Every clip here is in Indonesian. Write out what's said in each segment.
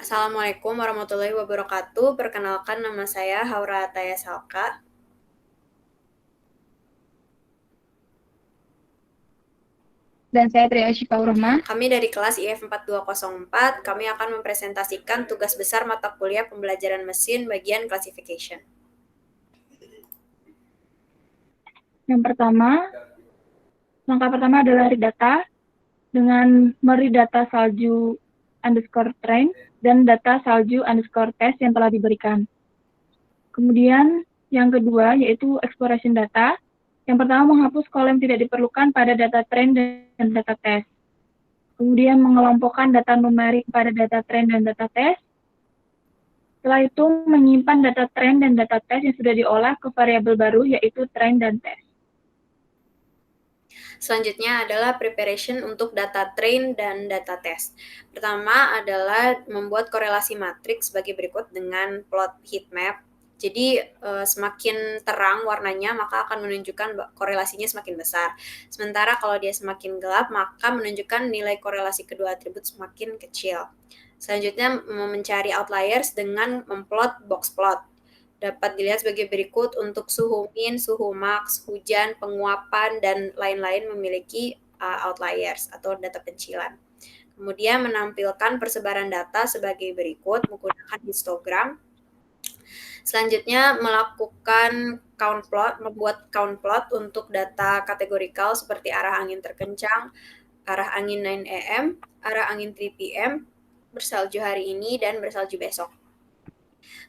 Assalamualaikum warahmatullahi wabarakatuh. Perkenalkan nama saya Haura Ataya Salka. Dan saya Tria Shifau Rahma. Kami dari kelas IF 4204. Kami akan mempresentasikan tugas besar mata kuliah pembelajaran mesin bagian classification. Yang pertama, langkah pertama adalah read data dengan meread data salju underscore train dan data salju underscore test yang telah diberikan. Kemudian yang kedua yaitu exploration data. Yang pertama menghapus kolom tidak diperlukan pada data train dan data test. Kemudian mengelompokkan data numerik pada data train dan data test. Setelah itu menyimpan data train dan data test yang sudah diolah ke variabel baru yaitu train dan test. Selanjutnya adalah preparation untuk data train dan data test. Pertama adalah membuat korelasi matriks sebagai berikut dengan plot heat map. Jadi semakin terang warnanya maka akan menunjukkan korelasinya semakin besar. Sementara kalau dia semakin gelap maka menunjukkan nilai korelasi kedua atribut semakin kecil. Selanjutnya mencari outliers dengan memplot box plot. Dapat dilihat sebagai berikut untuk suhu min, suhu max, hujan, penguapan, dan lain-lain memiliki outliers atau data pencilan. Kemudian menampilkan persebaran data sebagai berikut menggunakan histogram. Selanjutnya melakukan count plot, membuat count plot untuk data kategorikal seperti arah angin terkencang, arah angin 9 AM, arah angin 3 PM, bersalju hari ini, dan bersalju besok.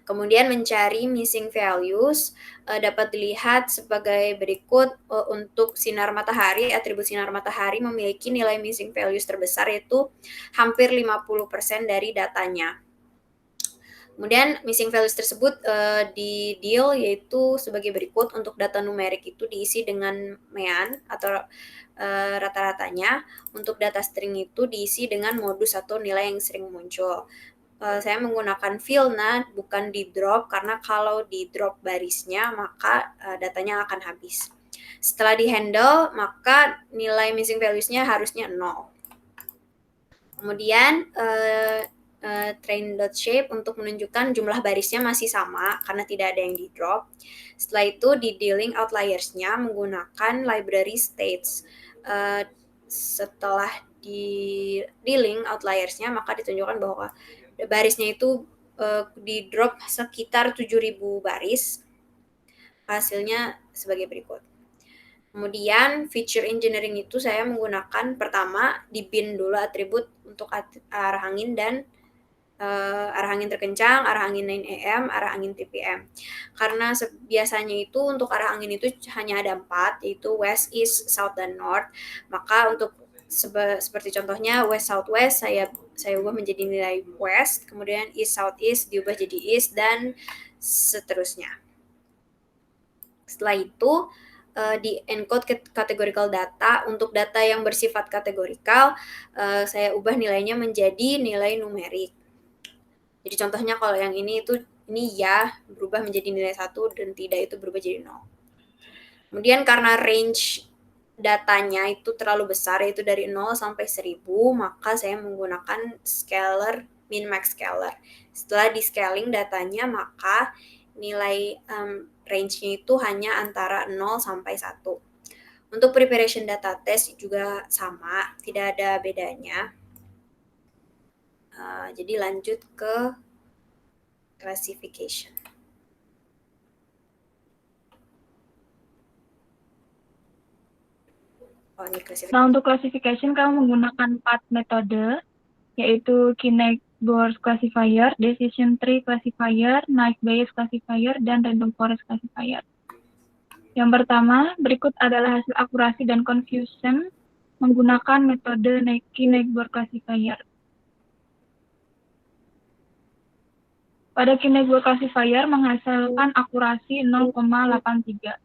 Kemudian mencari missing values dapat dilihat sebagai berikut. Untuk sinar matahari, atribut sinar matahari memiliki nilai missing values terbesar yaitu hampir 50% dari datanya. Kemudian missing values tersebut di deal yaitu sebagai berikut. Untuk data numerik itu diisi dengan mean atau rata-ratanya. Untuk data string itu diisi dengan modus atau nilai yang sering muncul. Saya menggunakan fill-na bukan di drop karena kalau di drop barisnya maka datanya akan habis. Setelah di handle maka nilai missing values-nya harusnya 0. Kemudian train.shape untuk menunjukkan jumlah barisnya masih sama karena tidak ada yang di drop. Setelah itu di dealing outliers-nya menggunakan library states. Setelah di dealing outliers-nya maka ditunjukkan bahwa barisnya itu di drop sekitar 7.000 baris. Hasilnya sebagai berikut. Kemudian feature engineering itu saya menggunakan pertama di bin dulu atribut untuk arah angin dan arah angin terkencang, arah angin 9 AM, arah angin 3 PM. Karena biasanya itu untuk arah angin itu hanya ada 4, yaitu west, east, south, dan north. Maka untuk seperti contohnya west, south, west saya ubah menjadi nilai west, kemudian east, south, east diubah jadi east, dan seterusnya. Setelah itu di encode categorical data. Untuk data yang bersifat kategorikal saya ubah nilainya menjadi nilai numerik. Jadi contohnya kalau yang ini ya berubah menjadi nilai 1 dan tidak itu berubah jadi 0. Kemudian karena range datanya itu terlalu besar yaitu dari 0 sampai 1000, maka saya menggunakan scalar min-max scalar. Setelah di scaling datanya maka nilai range-nya itu hanya antara 0 sampai 1. Untuk preparation data test juga sama, tidak ada bedanya. Jadi lanjut ke classification. Nah, untuk classification kamu menggunakan 4 metode, yaitu Kinect-Born Classifier, Decision Tree Classifier, Naive Bayes Classifier, dan Random Forest Classifier. Yang pertama, berikut adalah hasil akurasi dan confusion menggunakan metode Kinect-Born Classifier. Pada Kinect-Born Classifier menghasilkan akurasi 0,83.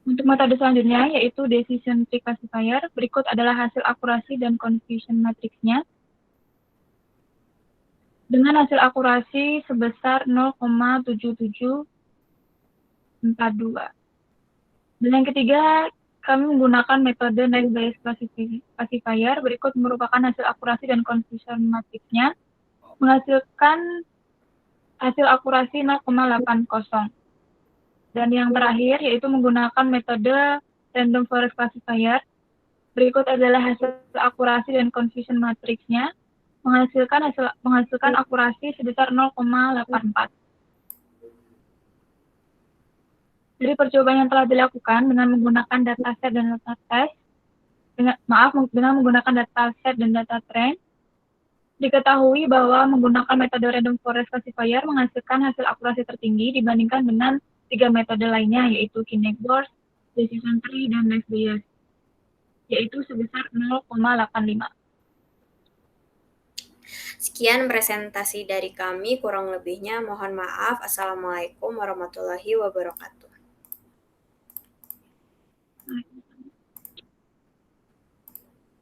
Untuk metode selanjutnya, yaitu Decision Tree Classifier, berikut adalah hasil akurasi dan confusion matriksnya. Dengan hasil akurasi sebesar 0,7742. Dan yang ketiga, kami menggunakan metode Naive Bayes Classifier. Berikut merupakan hasil akurasi dan confusion matrixnya, menghasilkan hasil akurasi 0,80. Dan yang terakhir yaitu menggunakan metode Random Forest Classifier. Berikut adalah hasil akurasi dan confusion matrixnya, menghasilkan akurasi sebesar 0,84. Dari percobaan yang telah dilakukan dengan menggunakan dataset dan data test, dengan menggunakan dataset dan data train, diketahui bahwa menggunakan metode Random Forest Classifier menghasilkan hasil akurasi tertinggi dibandingkan dengan 3 metode lainnya, yaitu Kinect-Borst, Decision Tree, dan Naive Bayes, yaitu sebesar 0,85. Sekian presentasi dari kami, kurang lebihnya mohon maaf. Assalamualaikum warahmatullahi wabarakatuh.